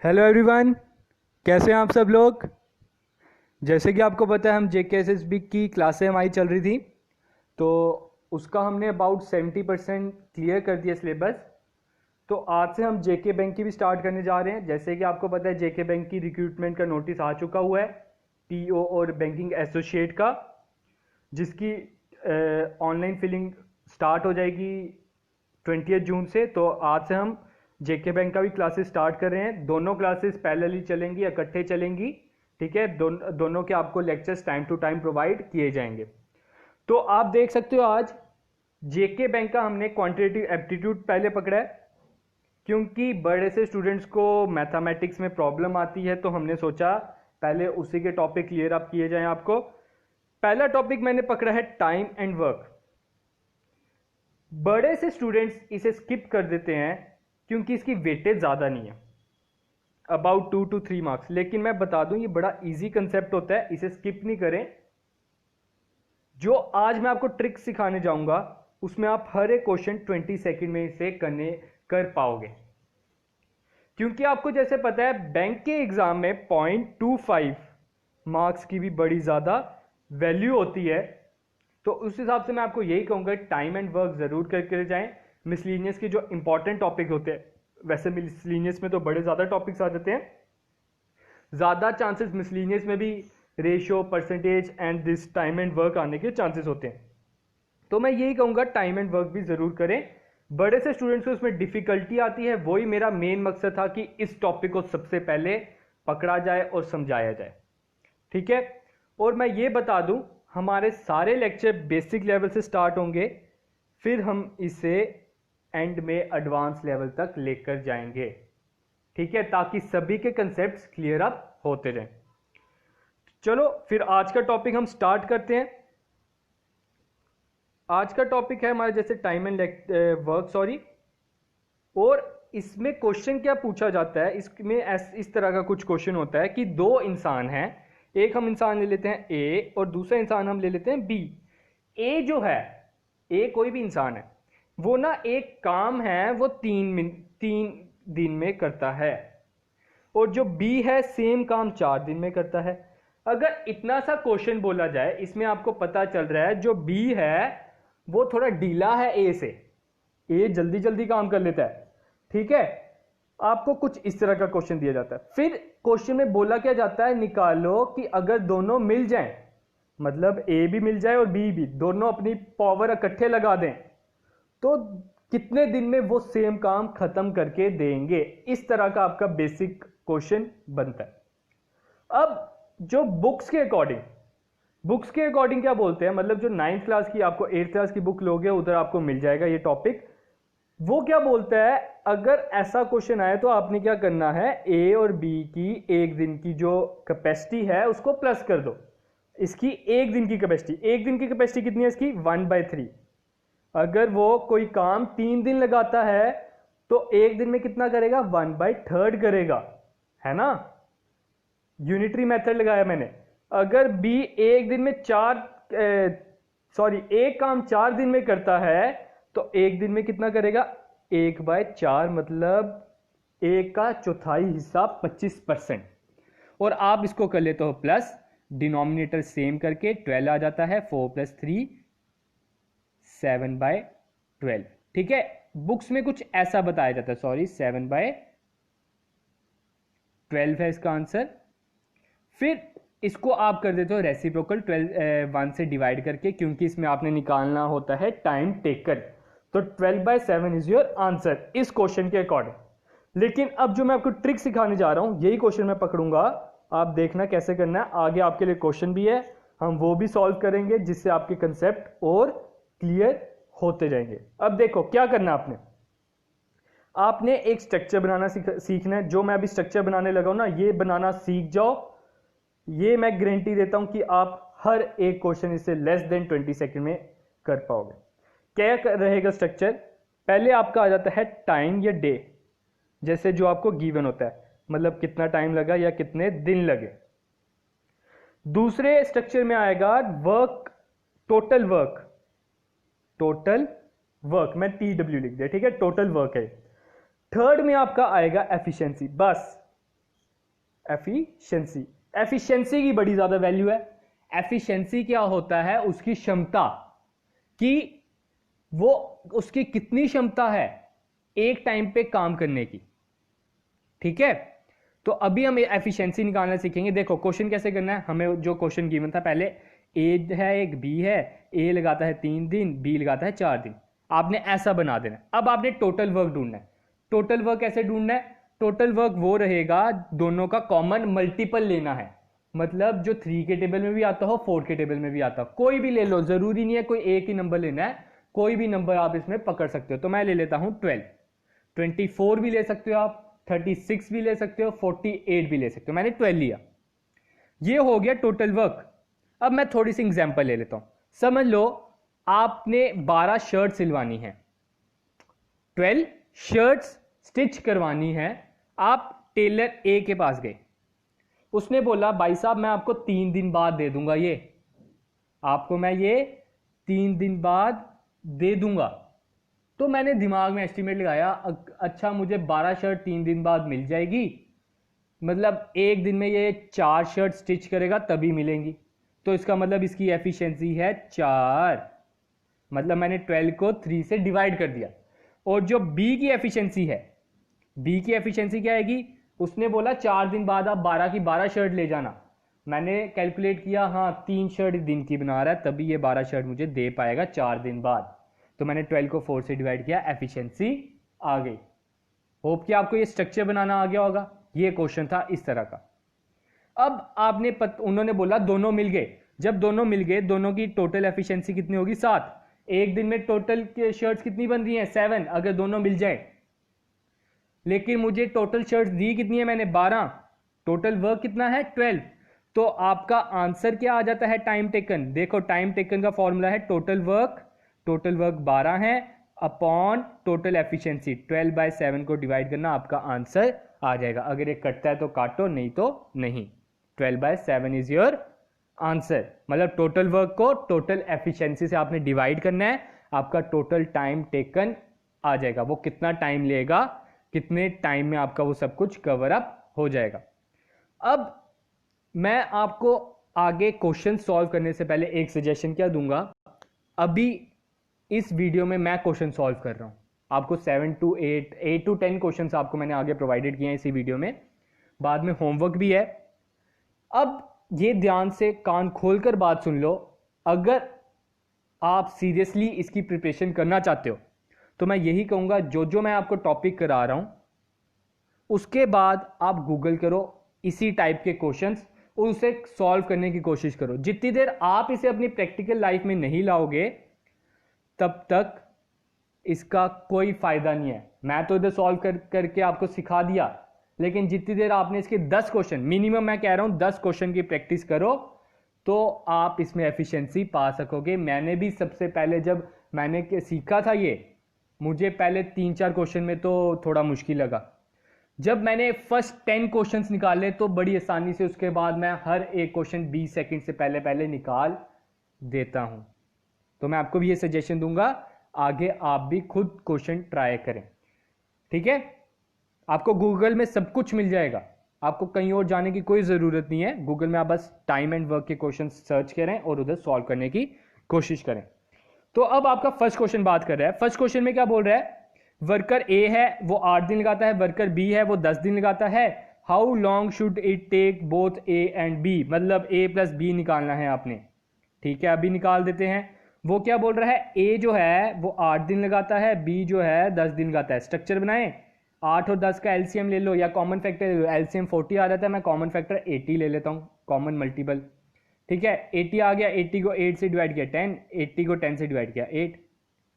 Hello everyone, कैसे हैं आप सब लोग। जैसे कि आपको पता है हम JKSSB की क्लासें हमारी चल रही थी, तो उसका हमने अबाउट 70% क्लियर कर दिया सिलेबस। तो आज से हम JK बैंक की भी स्टार्ट करने जा रहे हैं। जैसे कि आपको पता है JK बैंक की रिक्रूटमेंट का नोटिस आ चुका हुआ है, PO और बैंकिंग एसोसिएट का, जिसकी ऑनलाइन फिलिंग स्टार्ट हो जाएगी 20 जून से। तो आज से हम JK बैंक का भी क्लासेस स्टार्ट कर रहे हैं। दोनों क्लासेस पैरेलली चलेंगी, इकट्ठे चलेंगी, ठीक है। दोनों के आपको lectures time to time provide किए जाएंगे। तो आप देख सकते हो आज JK बैंक का हमने क्वांटिटेटिव एप्टीट्यूड पहले पकड़ा है, क्योंकि बड़े से स्टूडेंट्स को मैथमेटिक्स में प्रॉब्लम आती है, तो हमने सोचा पहले उसी के टॉपिक क्लियर अप किए जाएं आपको। पहला टॉपिक मैंने पकड़ा है टाइम एंड वर्क। बड़े से स्टूडेंट्स इसे स्किप कर देते हैं क्योंकि इसकी वेटेज ज़्यादा नहीं है, अबाउट 2 to 3 मार्क्स। लेकिन मैं बता दूं ये बड़ा इजी कंसेप्ट होता है, इसे स्किप नहीं करें। जो आज मैं आपको ट्रिक सिखाने जाऊंगा उसमें आप हर एक क्वेश्चन 20 सेकंड में इसे कर पाओगे, क्योंकि आपको जैसे पता है बैंक के एग्जाम में 0.25 मार्क्स की भी बड़ी ज़्यादा वैल्यू होती है। तो उस हिसाब से मैं आपको यही कहूँगा टाइम एंड वर्क ज़रूर करके जाएं। मिसलीनियस के जो इंपॉर्टेंट टॉपिक होते हैं, वैसे मिसलीनियस में तो बड़े ज़्यादा टॉपिक्स आ जाते हैं, ज़्यादा चांसेस मिसलीनियस में भी ratio, percentage and this time and work आने के चांसेस होते हैं। तो मैं यही कहूँगा टाइम एंड वर्क भी ज़रूर करें। बड़े से स्टूडेंट्स को उसमें डिफिकल्टी आती है, वही मेरा मेन मकसद था कि इस टॉपिक को सबसे पहले पकड़ा जाए और समझाया जाए, ठीक है। और मैं ये बता दूं हमारे सारे लेक्चर बेसिक लेवल से स्टार्ट होंगे, फिर हम इसे एंड में एडवांस लेवल तक लेकर जाएंगे, ठीक है, ताकि सभी के कंसेप्ट्स क्लियर अप होते रहें। चलो फिर आज का टॉपिक हम स्टार्ट करते हैं। आज का टॉपिक है हमारे जैसे टाइम एंड वर्क, सॉरी। और इसमें क्वेश्चन क्या पूछा जाता है, इसमें इस तरह का कुछ क्वेश्चन होता है कि दो इंसान हैं, एक हम इंसान ले लेते हैं ए और दूसरा इंसान हम ले लेते हैं बी। ए जो है, ए कोई भी इंसान है, वो ना एक काम है वो 3 दिन में करता है, और जो बी है सेम काम 4 दिन में करता है। अगर इतना सा क्वेश्चन बोला जाए, इसमें आपको पता चल रहा है जो बी है वो थोड़ा ढीला है ए से, ए जल्दी जल्दी काम कर लेता है, ठीक है। आपको कुछ इस तरह का क्वेश्चन दिया जाता है, फिर क्वेश्चन में बोला क्या जाता है, निकालो कि अगर दोनों मिल जाएं, मतलब ए भी मिल जाए और बी भी, दोनों अपनी पावर इकट्ठे लगा दें, तो कितने दिन में वो सेम काम खत्म करके देंगे। इस तरह का आपका बेसिक क्वेश्चन बनता है। अब जो बुक्स के अकॉर्डिंग क्या बोलते हैं, मतलब जो 9th क्लास की, आपको 8th क्लास की बुक लोगे उधर आपको मिल जाएगा ये टॉपिक। वो क्या बोलता है, अगर ऐसा क्वेश्चन आए तो आपने क्या करना है, ए और बी की एक दिन की जो कैपेसिटी है उसको प्लस कर दो। इसकी एक दिन की कैपेसिटी कितनी है इसकी, 1/3। अगर वो कोई काम 3 दिन लगाता है तो एक दिन में कितना करेगा, 1/3 करेगा, है ना। यूनिटरी मेथड लगाया मैंने। अगर बी एक दिन में एक काम 4 दिन में करता है तो एक दिन में कितना करेगा, 1/4, मतलब 1 का चौथाई हिस्सा 25%। और आप इसको कर लेते हो प्लस, डिनोमिनेटर सेम करके 12 आ जाता है, 4 + 3 7/12, ठीक है। बुक्स में कुछ ऐसा बताया जाता है, सॉरी 7/12 है इसका आंसर। फिर इसको आप कर देते हो रेसिप्रोकल 1 से डिवाइड करके, क्योंकि इसमें आपने निकालना होता है टाइम टेकर। तो 12/7 इज योर आंसर इस क्वेश्चन के अकॉर्डिंग। लेकिन अब जो मैं आपको ट्रिक सिखाने जा रहा हूं, यही क्वेश्चन मैं पकड़ूंगा, आप देखना कैसे करना है। आगे आपके लिए क्वेश्चन भी है, हम वो भी सॉल्व करेंगे, जिससे आपके कंसेप्ट और क्लियर होते जाएंगे। अब देखो क्या करना है, आपने एक स्ट्रक्चर बनाना सीखना है। जो मैं अभी स्ट्रक्चर बनाने लगा हूं ना, ये बनाना सीख जाओ, ये मैं गारंटी देता हूं कि आप हर एक क्वेश्चन इससे लेस देन 20 सेकंड में कर पाओगे। क्या रहेगा स्ट्रक्चर, पहले आपका आ जाता है टाइम या डे, जैसे जो आपको गिवन होता है, मतलब कितना टाइम लगा या कितने दिन लगे। दूसरे स्ट्रक्चर में आएगा वर्क, टोटल वर्क मैं TW लिख दिया, ठीक है, टोटल वर्क है। थर्ड में आपका आएगा एफिशिएंसी, बस एफिशिएंसी, एफिशिएंसी की बड़ी ज्यादा वैल्यू है। एफिशिएंसी क्या होता है? उसकी क्षमता, कि वो उसकी कितनी क्षमता है एक टाइम पे काम करने की। ठीक है, तो अभी हम एफिशिएंसी निकालना सीखेंगे। देखो क्वेश्चन कैसे करना है, हमें जो क्वेश्चन गिवन था, पहले ए है एक, बी है, ए लगाता है 3 दिन, बी लगाता है 4 दिन, आपने ऐसा बना देना। अब आपने टोटल वर्क ढूंढना है। टोटल वर्क कैसे ढूंढना है? टोटल वर्क वो रहेगा, दोनों का कॉमन मल्टीपल लेना है, मतलब जो 3 के टेबल में भी आता हो, 4 के टेबल में भी आता हो, कोई भी ले लो, जरूरी नहीं है कोई एक ही नंबर लेना है, कोई भी नंबर आप इसमें पकड़ सकते हो। तो मैं ले लेता हूं 12, 24 भी ले सकते हो आप, 36 भी ले सकते हो, 48 भी ले सकते हो, मैंने 12 लिया। ये हो गया टोटल वर्क। अब मैं थोड़ी सी एग्जांपल ले लेता हूं। समझ लो आपने 12 शर्ट सिलवानी है, 12 शर्ट्स स्टिच करवानी है। आप टेलर ए के पास गए, उसने बोला भाई साहब मैं आपको 3 दिन बाद दे दूंगा, ये आपको मैं ये 3 दिन बाद दे दूंगा। तो मैंने दिमाग में एस्टिमेट लगाया, अच्छा मुझे 12 शर्ट 3 दिन बाद मिल जाएगी, मतलब एक दिन में ये 4 शर्ट स्टिच करेगा तभी मिलेंगी, तो इसका मतलब इसकी एफिशिएंसी है 4, मतलब मैंने 12 को 3 से डिवाइड कर दिया। और जो बी की एफिशिएंसी है, बी की एफिशिएंसी क्या आएगी? उसने बोला 4 दिन बाद आप 12 की 12 शर्ट ले जाना। मैंने कैलकुलेट किया, हाँ 3 शर्ट दिन की बना रहा है, तभी ये 12 शर्ट मुझे दे पाएगा 4 दिन बाद। तो मैंने 12 को 4 से डिवाइड किया, एफिशिएंसी आ गई। होप कि आपको ये स्ट्रक्चर बनाना आ गया होगा। ये क्वेश्चन था इस तरह का। अब आपने उन्होंने बोला दोनों मिल गए। जब दोनों मिल गए, दोनों की टोटल एफिशिएंसी कितनी होगी? 7। एक दिन में टोटल शर्ट्स कितनी बन रही हैं? 7, अगर दोनों मिल जाए। लेकिन मुझे टोटल शर्ट्स दी कितनी है? मैंने 12। टोटल वर्क कितना है? 12। तो आपका आंसर क्या आ जाता है? Time taken. देखो टाइम टेकन का फॉर्मूला है टोटल वर्क 12 है अपॉन टोटल एफिशिएंसी, 12/7 को डिवाइड करना, आपका आंसर आ जाएगा। अगर ये कटता है तो काटो, नहीं तो नहीं। 12/7 इज योर आंसर। मतलब टोटल वर्क को टोटल एफिशिएंसी से आपने डिवाइड करना है, आपका टोटल टाइम टेकन आ जाएगा। वो कितना टाइम लेगा, कितने टाइम में आपका वो सब कुछ कवर अप हो जाएगा। अब मैं आपको आगे क्वेश्चन सॉल्व करने से पहले एक सजेशन क्या दूंगा। अभी इस वीडियो में मैं क्वेश्चन सॉल्व कर रहा हूं, आपको 7 to 8 to 10 क्वेश्चन आपको मैंने आगे प्रोवाइडेड किए हैं इसी वीडियो में, बाद में होमवर्क भी है। अब ये ध्यान से कान खोलकर बात सुन लो, अगर आप सीरियसली इसकी प्रिपरेशन करना चाहते हो तो मैं यही कहूंगा, जो जो मैं आपको टॉपिक करा रहा हूं उसके बाद आप गूगल करो इसी टाइप के क्वेश्चंस और उसे सॉल्व करने की कोशिश करो। जितनी देर आप इसे अपनी प्रैक्टिकल लाइफ में नहीं लाओगे तब तक इसका कोई फायदा नहीं है। मैं तो इधर सॉल्व करके आपको सिखा दिया, लेकिन जितनी देर आपने इसके 10 क्वेश्चन, मिनिमम मैं कह रहा हूं 10 क्वेश्चन की प्रैक्टिस करो तो आप इसमें एफिशिएंसी पा सकोगे। मैंने भी सबसे पहले जब मैंने सीखा था ये, मुझे पहले 3-4 क्वेश्चन में तो थोड़ा मुश्किल लगा। जब मैंने फर्स्ट 10 क्वेश्चंस निकाले तो बड़ी आसानी से उसके बाद मैं हर एक क्वेश्चन 20 सेकंड से पहले पहले निकाल देता हूं। तो मैं आपको भी ये सजेशन दूंगा, आगे आप भी खुद क्वेश्चन ट्राई करें, ठीक है। आपको गूगल में सब कुछ मिल जाएगा, आपको कहीं और जाने की कोई ज़रूरत नहीं है। गूगल में आप बस टाइम एंड वर्क के क्वेश्चन सर्च करें और उधर सॉल्व करने की कोशिश करें। तो अब आपका फर्स्ट क्वेश्चन बात कर रहा है। फर्स्ट क्वेश्चन में क्या बोल रहा है? वर्कर ए है वो 8 दिन लगाता है, वर्कर बी है वो 10 दिन लगाता है। How long should it take both A and B, मतलब ए प्लस बी निकालना है आपने, ठीक है। अभी निकाल देते हैं। वो क्या बोल रहा है? ए जो है वो 8 दिन लगाता है, बी जो है 10 दिन लगाता है। स्ट्रक्चर बनाएं, 8 और 10 का एलसीएम ले लो या कॉमन फैक्टर ले लो। एलसीएम 40 आ जाता है, मैं कॉमन फैक्टर 80 ले लेता हूँ, कॉमन मल्टीपल, ठीक है। 80 आ गया, 80 को 8 से डिवाइड किया 10, 80 को 10 से डिवाइड किया 8,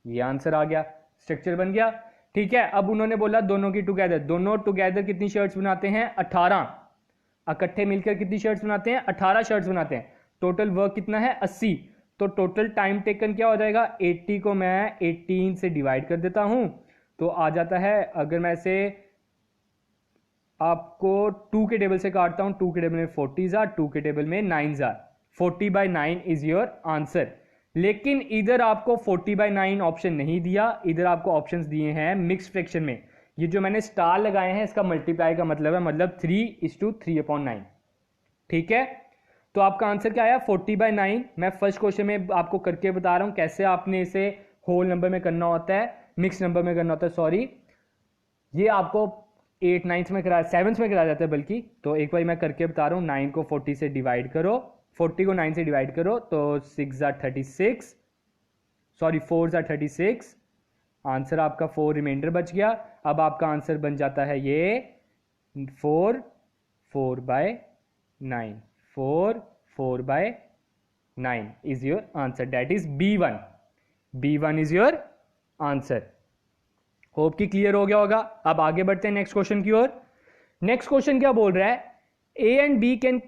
ये आंसर आ गया, स्ट्रक्चर बन गया, ठीक है। अब उन्होंने बोला दोनों की टुगेदर, दोनों टुगेदर कितनी शर्ट्स बनाते हैं? 18। इकट्ठे मिलकर कितनी शर्ट्स बनाते हैं? 18 शर्ट्स बनाते हैं। टोटल वर्क कितना है? 80। तो टोटल टाइम टेकन क्या हो जाएगा? 80 को मैं 18 से डिवाइड कर देता हूं तो आ जाता है, अगर मैं इसे आपको 2 के टेबल से काटता हूं, 2 के टेबल में 40 आर, 2 के टेबल में 9 आर, 40/9 इज योर आंसर। लेकिन इधर आपको 40/9 ऑप्शन नहीं दिया, इधर आपको ऑप्शंस दिए हैं मिक्स फ्रैक्शन में, ये जो मैंने स्टार लगाए हैं इसका मल्टीप्लाई का मतलब है, मतलब 3:3/9। ठीक है, तो आपका आंसर क्या आया 40/9। मैं फर्स्ट क्वेश्चन में आपको करके बता रहा हूं कैसे आपने इसे होल नंबर में करना होता है, मिक्स नंबर में करना होता है, सॉरी। ये आपको 8 9 में कराया, 7 में कराया जाता है बल्कि। तो एक बार मैं करके बता रहा हूँ, 9 को 40 से डिवाइड करो, 40 को 9 से डिवाइड करो तो 6 36, सॉरी 4 36, आंसर आपका 4 रिमाइंडर बच गया। अब आपका आंसर बन जाता है ये 4/9, 4/9 is your answer, that is B1। B1 is your answer. Hope कि क्लियर हो गया होगा। अब आगे बढ़ते हैं नेक्स्ट क्वेश्चन की ओर। नेक्स्ट क्वेश्चन क्या बोल रहा है, A and B can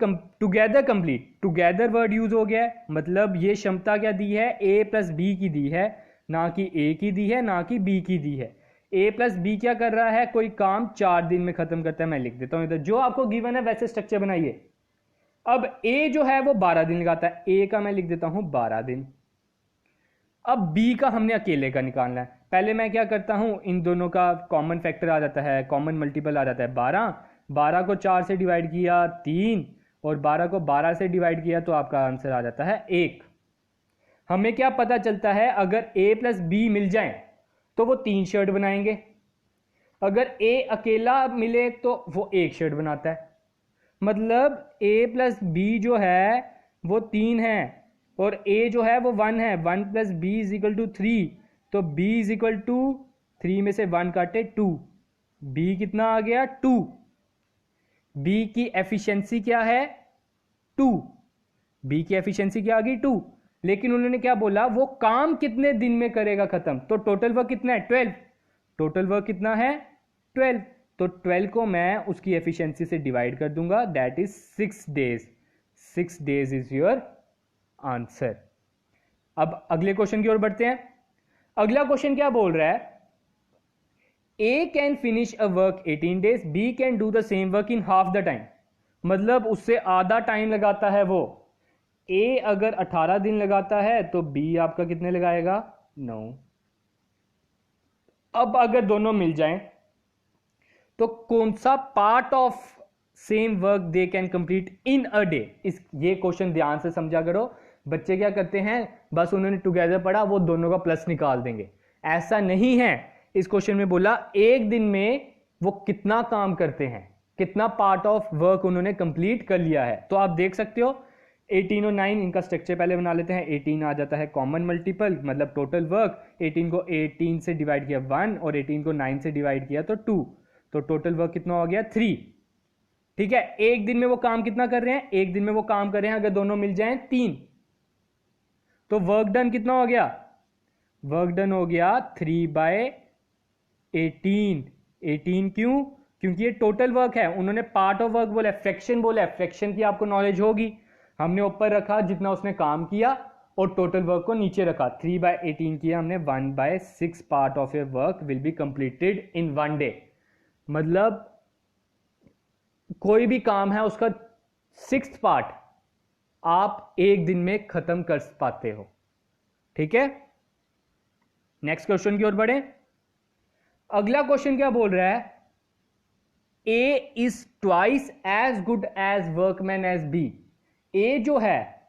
together complete. Together word use हो गया है, मतलब ये क्षमता क्या दी है, A प्लस B की दी है, ना कि A की दी है ना कि B की दी है। A प्लस B क्या कर रहा है, कोई काम 4 दिन में खत्म करता है। मैं लिख देता हूं इधर, जो आपको गिवन है वैसे स्ट्रक्चर बनाइए। अब A जो है वो 12 दिन लगाता है, A का मैं लिख देता हूं 12 दिन। अब B का हमने अकेले का निकालना है। पहले मैं क्या करता हूं, इन दोनों का कॉमन फैक्टर आ जाता है, कॉमन मल्टीपल आ जाता है 12। 12 को 4 से डिवाइड किया 3, और 12 को 12 से डिवाइड किया तो आपका आंसर आ जाता है 1। हमें क्या पता चलता है, अगर A प्लस B मिल जाए तो वो 3 शर्ट बनाएंगे, अगर A अकेला मिले तो वो 1 शर्ट बनाता है। मतलब A प्लस B जो है वो 3 है, और A जो है वो 1 है। 1 plus B is equal to 3, तो B इज इक्वल टू 3 में से 1 काटे 2, B कितना आ गया 2। B की एफिशिएंसी क्या है 2, B की एफिशिएंसी क्या आ गई 2। लेकिन उन्होंने क्या बोला, वो काम कितने दिन में करेगा खत्म, तो टोटल वर्क कितना है 12। टोटल वर्क कितना है 12, तो 12 को मैं उसकी एफिशिएंसी से डिवाइड कर दूंगा, that is 6 days. 6 days is your answer. अब अगले क्वेश्चन की ओर बढ़ते हैं। अगला क्वेश्चन क्या बोल रहा है, A can finish a work 18 days, B can do the same work in half the time. मतलब उससे आधा टाइम लगाता है वो। A अगर 18 दिन लगाता है तो B आपका कितने लगाएगा 9। अब अगर दोनों मिल जाएं तो कौन सा part of same work they can complete in a day. इस ये क्वेश्चन ध्यान से समझा करो। बच्चे क्या करते हैं, बस उन्होंने टुगेदर पढ़ा, वो दोनों का प्लस निकाल देंगे। ऐसा नहीं है। इस क्वेश्चन में बोला एक दिन में वो कितना काम करते हैं, कितना पार्ट ऑफ वर्क उन्होंने कंप्लीट कर लिया है। तो आप देख सकते हो 18 और 9, इनका स्ट्रक्चर पहले बना लेते हैं। 18 आ जाता है कॉमन मल्टीपल, मतलब टोटल वर्क। 18 को 18 से डिवाइड किया 1, और 18 को 9 से डिवाइड किया तो 2, तो टोटल वर्क कितना हो गया 3। ठीक है, एक दिन में वो काम कितना कर रहे हैं, एक दिन में वो काम कर रहे हैं, अगर दोनों मिल जाएं 3, तो वर्क डन कितना हो गया, वर्क डन हो गया 3/18। 18 क्यों, क्योंकि ये टोटल वर्क है। उन्होंने पार्ट ऑफ वर्क बोला, फ्रैक्शन बोला है, फ्रैक्शन की आपको नॉलेज होगी। हमने ऊपर रखा जितना उसने काम किया, और टोटल वर्क को नीचे रखा। 3/18 किया हमने, 1/6 part of your work will be completed in 1 day. मतलब कोई भी काम है उसका 6th पार्ट आप एक दिन में खत्म कर पाते हो। ठीक है, नेक्स्ट क्वेश्चन की ओर बढ़े। अगला क्वेश्चन क्या बोल रहा है, A is twice as good as workman as B। A जो है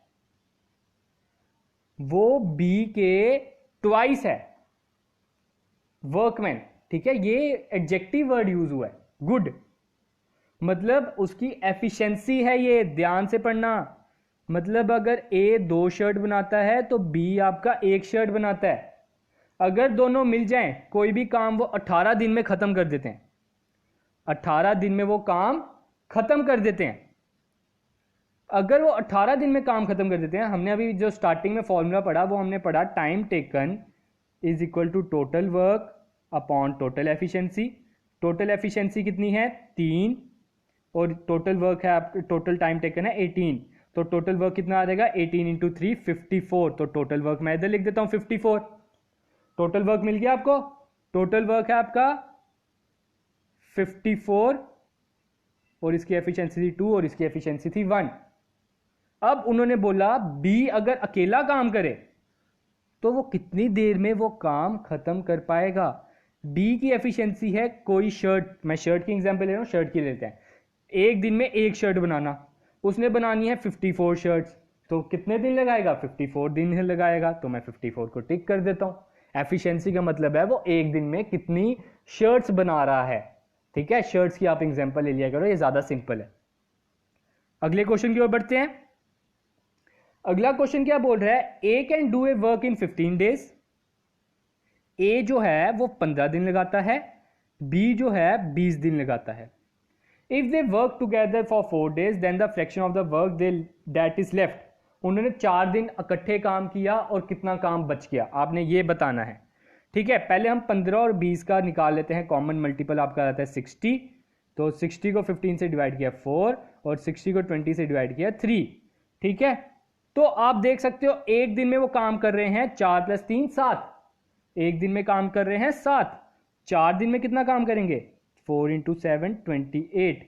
वो B के ट्वाइस है वर्कमैन। ठीक है, ये एडजेक्टिव वर्ड यूज हुआ है, गुड, मतलब उसकी एफिशिएंसी है ये, ध्यान से पढ़ना। मतलब अगर A 2 शर्ट बनाता है तो B आपका 1 शर्ट बनाता है। अगर दोनों मिल जाएं, कोई भी काम वो 18 दिन में खत्म कर देते हैं, 18 दिन में वो काम खत्म कर देते हैं। अगर वो 18 दिन में काम खत्म कर देते हैं, हमने अभी जो स्टार्टिंग में फॉर्मूला पढ़ा वो हमने पढ़ा time taken is equal to total work upon total efficiency. Total efficiency कितनी है 3, और टोटल वर्क है आप, टोटल टाइम टेकन है 18, तो टोटल वर्क कितना आ जाएगा 18 इंटू 3 54। तो टोटल वर्क मैं इधर लिख देता हूं 54। टोटल वर्क मिल गया आपको, टोटल वर्क है आपका 54, और इसकी एफिशिएंसी थी 2 और इसकी एफिशिएंसी थी 1। अब उन्होंने बोला B अगर अकेला काम करे तो वो कितनी देर में वो काम खत्म कर पाएगा। बी की एफिशिएंसी है, कोई शर्ट, मैं शर्ट की एग्जांपल ले रहा हूँ, शर्ट की लेते हैं, एक दिन में एक शर्ट बनाना, उसने बनानी है 54 शर्ट्स, तो कितने दिन लगाएगा? 54 दिन लगाएगा, तो मैं 54 को टिक कर देता हूँ। एफिशिएंसी का मतलब है वो एक दिन में कितनी शर्ट्स बना रहा है। ठीक है, शर्ट्स की आप एग्जांपल ले लिया करो, ये ज्यादा सिंपल है। अगले क्वेश्चन की ओर बढ़ते हैं। अगला क्वेश्चन क्या बोल रहा है? A can do a work in 15 days. A जो है वो 15 दिन लगाता है, बी जो है 20 दिन लगाता है। If they work together for 4 days then the fraction of the work they that is left. उन्होंने 4 दिन इकट्ठे काम किया और कितना काम बच गया, आपने ये बताना है। ठीक है, पहले हम 15 और 20 का निकाल लेते हैं, कॉमन मल्टीपल आपका आता है 60, तो 60 को 15 से डिवाइड किया 4 और 60 को 20 से डिवाइड किया 3। ठीक है, तो आप देख सकते हो एक दिन में वो काम कर रहे हैं 4 + 3 7, एक दिन में काम कर रहे हैं 7, 4 दिन में कितना काम करेंगे? 4 × 7 28,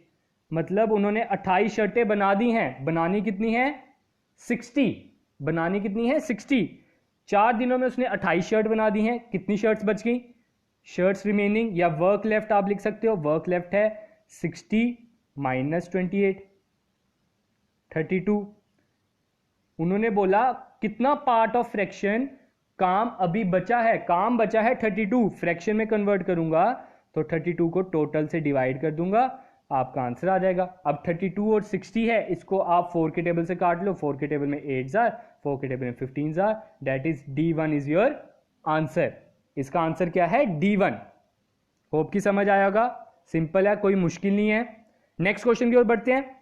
मतलब उन्होंने 28 शर्टें बना दी हैं। बनानी कितनी है? 60। बनानी कितनी है? 60। 4 दिनों में उसने 28 शर्ट बना दी हैं। कितनी शर्ट्स बच गई? शर्ट्स रिमेनिंग या वर्क लेफ्ट आप लिख सकते हो। वर्क लेफ्ट है 60 - 28 32। उन्होंने बोला कितना पार्ट ऑफ फ्रैक्शन काम अभी बचा है? काम बचा है 32, फ्रैक्शन में कन्वर्ट करूंगा तो 32 को टोटल से डिवाइड कर दूंगा, आपका आंसर आ जाएगा। अब 32 और 60 है, इसको आप 4 के टेबल से काट लो, 4 के टेबल में 8 जार, 4 के टेबल में 15 jar, that is D1 is your answer. इसका आंसर क्या है? D1। होप की समझ आया होगा, सिंपल है, कोई मुश्किल नहीं है। नेक्स्ट क्वेश्चन की ओर बढ़ते हैं।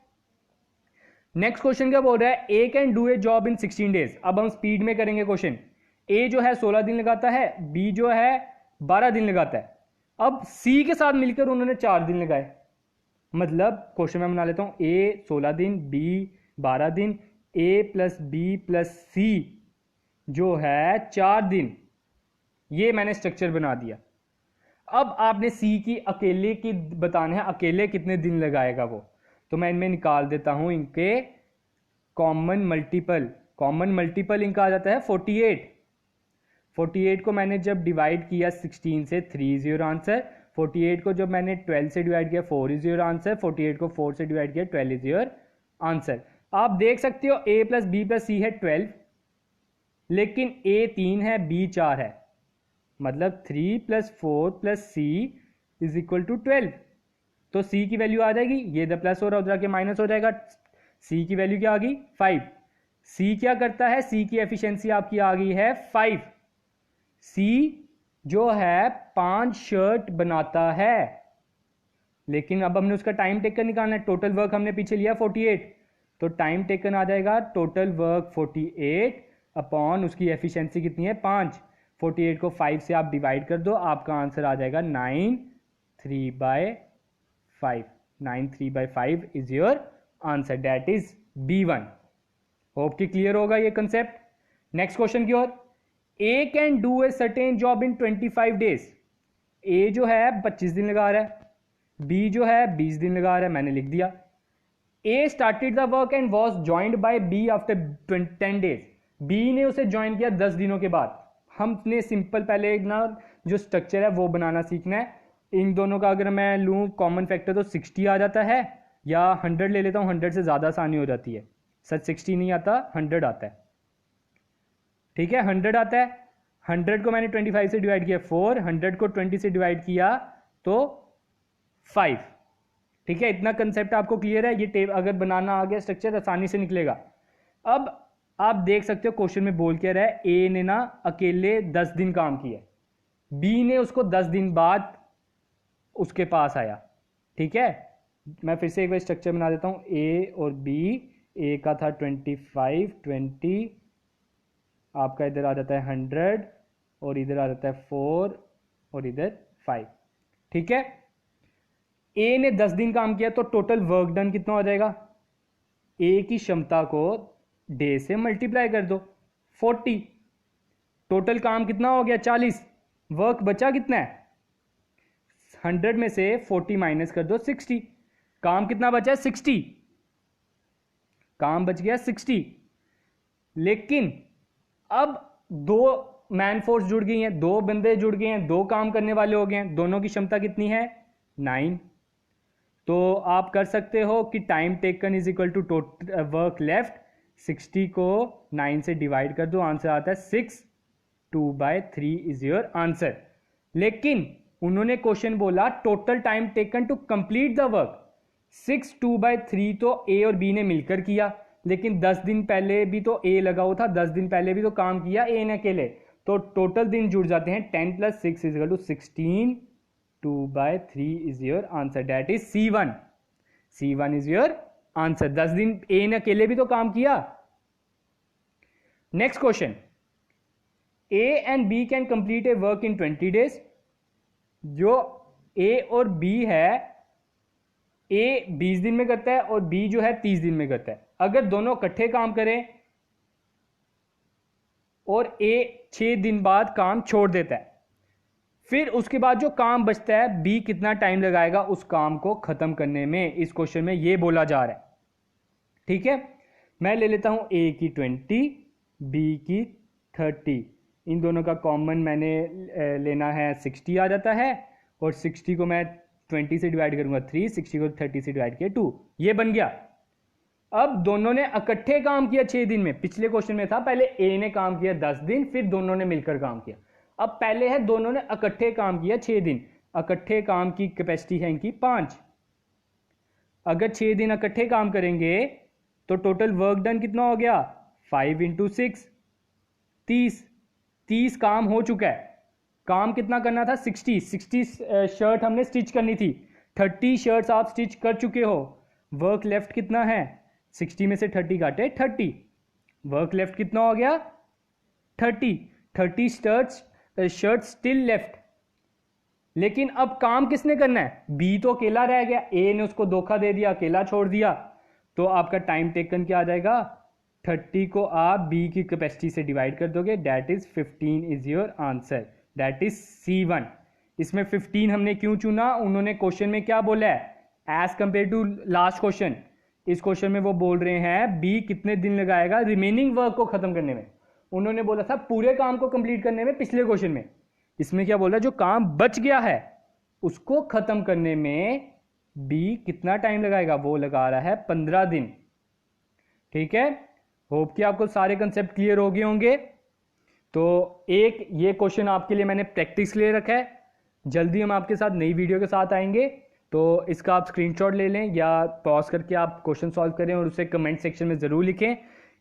नेक्स्ट क्वेश्चन क्या बोल रहा है? A can do a job in 16 days. अब हम स्पीड में करेंगे क्वेश्चन। ए जो है 16 दिन लगाता है, बी जो है 12 दिन लगाता है। अब सी के साथ मिलकर उन्होंने 4 दिन लगाए, मतलब क्वेश्चन में बना लेता हूं, ए 16 दिन, बी 12 दिन, ए + बी + सी जो है 4 दिन, ये मैंने स्ट्रक्चर बना दिया। अब आपने सी की अकेले की बताना है, अकेले कितने दिन लगाएगा वो, तो मैं इनमें निकाल देता हूं इनके कॉमन मल्टीपल। कॉमन मल्टीपल इनका आ जाता है 48। 48 को मैंने जब डिवाइड किया 16 से 3 इज योर आंसर। 48 को जब मैंने 12 से डिवाइड किया 4 इज योर आंसर। 48 को 4 से डिवाइड किया 12 इज योर आंसर। आप देख सकते हो a + b + c है 12, लेकिन a 3 है, b 4 है, मतलब 3 + 4 + c = 12। तो c की वैल्यू आ जाएगी, ये इधर प्लस हो रहा है उधर आके माइनस हो जाएगा, c की वैल्यू क्या आ गई? 5। c क्या करता है? c की एफिशिएंसी आपकी आ गई है 5। c जो है 5 शर्ट बनाता है, लेकिन अब हमने उसका टाइम टेकन निकालना है। टोटल वर्क हमने पीछे लिया 48, तो टाइम टेकन आ जाएगा टोटल वर्क 48 अपॉन उसकी एफिशिएंसी कितनी है? 5। 48 को 5 से आप डिवाइड कर दो, आपका आंसर आ जाएगा 9/3/5। 9/3/5 is your answer, that is B1। Hope कि क्लियर होगा ये कंसेप्ट। नेक्स्ट क्वेश्चन की ओर। A can do a certain job in 25 days. A जो है 25 दिन लगा रहा है, बी जो है 20 दिन लगा रहा है, मैंने लिख दिया। A started the work and was joined by B after 10 days. B ने उसे ज्वाइन किया 10 दिनों के बाद। हमने सिंपल पहले ना जो स्ट्रक्चर है वो बनाना सीखना है। इन दोनों का अगर मैं लूँ कॉमन फैक्टर तो 60 आ जाता है, या 100 ले लेता हूँ, 100 से ज़्यादा आसानी हो जाती है। सच 60 नहीं आता, 100 आता है। ठीक है, 100 आता है। 100 को मैंने 25 से डिवाइड किया 4, 100 को 20 से डिवाइड किया तो 5। ठीक है, इतना कंसेप्ट आपको क्लियर है। ये टेब अगर बनाना आ गया स्ट्रक्चर आसानी से निकलेगा। अब आप देख सकते हो क्वेश्चन में बोल क्या रहा है, ए ने ना अकेले 10 दिन काम किया, बी ने उसको 10 दिन बाद उसके पास आया। ठीक है, मैं फिर से एक बार स्ट्रक्चर बना देता हूं, ए और बी। ए का था 25, 20, आपका इधर आ जाता है 100 और इधर आ जाता है 4 और इधर 5। ठीक है, ए ने 10 दिन काम किया तो टोटल वर्क डन कितना हो जाएगा? ए की क्षमता को डे से मल्टीप्लाई कर दो 40, टोटल काम कितना हो गया? 40। वर्क बचा कितना है? 100 में से 40 माइनस कर दो 60। काम कितना बचा है? 60। काम बच गया 60। लेकिन अब 2 मैन फोर्स जुड़ गई हैं, 2 बंदे जुड़ गए हैं, 2 काम करने वाले हो गए हैं, दोनों की क्षमता कितनी है 9। तो आप कर सकते हो कि time taken is equal to total work left, 60 को 9 से डिवाइड कर दो, आंसर आता है 6, 2/3 इज योर आंसर। लेकिन उन्होंने क्वेश्चन बोला total time taken to complete the work, 6 2/3 तो ए और बी ने मिलकर किया, लेकिन 10 दिन पहले भी तो ए लगा हुआ था, 10 दिन पहले भी तो काम किया ए ने अकेले, तो टोटल दिन जुड़ जाते हैं 10 + 6 = 16, 2/3 is your answer, that is C1। C1 is your answer. 10 दिन ए ने अकेले भी तो काम किया। Next question, A and B can complete a work in 20 days। जो ए और बी है, ए 20 दिन में करता है और बी जो है 30 दिन में करता है। अगर दोनों इकट्ठे काम करें और ए 6 दिन बाद काम छोड़ देता है, फिर उसके बाद जो काम बचता है बी कितना टाइम लगाएगा उस काम को खत्म करने में, इस क्वेश्चन में ये बोला जा रहा है। ठीक है, मैं ले लेता हूं ए की 20, बी की 30, इन दोनों का कॉमन मैंने लेना है 60 आ जाता है, और 60 को मैं 20 से डिवाइड करूंगा 3, 60 को 30 से डिवाइड किया 2, ये बन गया। अब दोनों ने इकट्ठे काम किया 6 दिन में, पिछले क्वेश्चन में था पहले ए ने काम किया 10 दिन, फिर दोनों ने मिलकर काम किया। अब पहले है दोनों ने इकट्ठे काम किया 6 दिन, इकट्ठे काम की कैपेसिटी है इनकी 5। अगर 6 दिन इकट्ठे काम करेंगे तो टोटल वर्क डन कितना हो गया 5 × 6 30 काम हो चुका है। काम कितना करना था 60 शर्ट हमने स्टिच करनी थी, 30 शर्ट्स आप स्टिच कर चुके हो। वर्क लेफ्ट कितना है 60 में से 30 काटे 30, वर्क लेफ्ट कितना हो गया 30 शर्ट स्टिल लेफ्ट। लेकिन अब काम किसने करना है, बी तो अकेला रह गया, ए ने उसको धोखा दे दिया, अकेला छोड़ दिया, तो आपका टाइम टेकन क्या आ जाएगा 30 को आप बी की कैपेसिटी से डिवाइड कर दोगे, that is 15 is your answer, that is C1। इसमें 15 हमने क्यों चुना, उन्होंने क्वेश्चन में क्या बोला है as compare to last question, इस क्वेश्चन में वो बोल रहे हैं बी कितने दिन लगाएगा रिमेनिंग वर्क को खत्म करने में। उन्होंने बोला था पूरे काम को कंप्लीट करने में पिछले क्वेश्चन में, इसमें क्या बोला जो काम बच गया है उसको खत्म करने में बी कितना टाइम लगाएगा, वो लगा रहा है 15 दिन। ठीक है, होप कि आपको सारे कंसेप्ट क्लियर हो गए होंगे। तो एक ये क्वेश्चन आपके लिए मैंने प्रैक्टिस के लिए रखा है, जल्दी हम आपके साथ नई वीडियो के साथ आएंगे, तो इसका आप स्क्रीनशॉट ले लें या पॉज करके आप क्वेश्चन सॉल्व करें और उसे कमेंट सेक्शन में ज़रूर लिखें।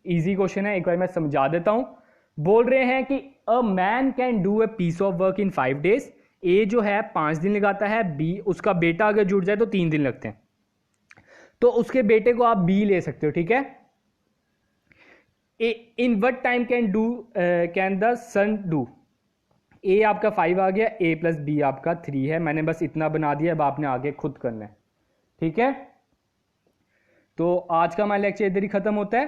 इजी क्वेश्चन है, एक बार मैं समझा देता हूं। बोल रहे हैं कि a man can do a piece of work in 5 days। A जो है 5 दिन लगाता है, बी उसका बेटा अगर जुड़ जाए तो 3 दिन लगते हैं, तो उसके बेटे को आप बी ले सकते हो। ठीक है, in what time can the son do, A आपका 5 आ गया, a + b आपका 3 है, मैंने बस इतना बना दिया, अब आपने आगे खुद करना है। ठीक है, तो आज का हमारा लेक्चर इधर ही खत्म होता है।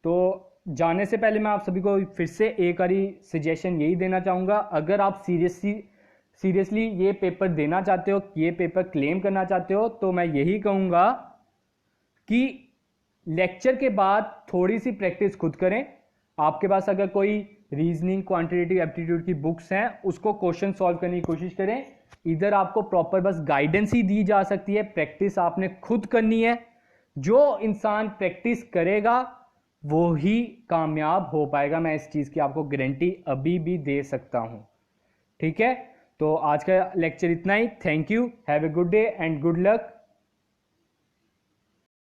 तो जाने से पहले मैं आप सभी को फिर से एक बारी सजेशन यही देना चाहूँगा, अगर आप सीरियसली ये पेपर देना चाहते हो, ये पेपर क्लेम करना चाहते हो, तो मैं यही कहूँगा कि लेक्चर के बाद थोड़ी सी प्रैक्टिस खुद करें। आपके पास अगर कोई रीजनिंग क्वांटिटेटिव एप्टीट्यूड की बुक्स हैं, उसको क्वेश्चन सॉल्व करने की कोशिश करें। इधर आपको प्रॉपर बस गाइडेंस ही दी जा सकती है, प्रैक्टिस आपने खुद करनी है। जो इंसान प्रैक्टिस करेगा वो ही कामयाब हो पाएगा, मैं इस चीज़ की आपको गारंटी अभी भी दे सकता हूं। ठीक है, तो आज का लेक्चर इतना ही। Thank you, have a good day and good luck.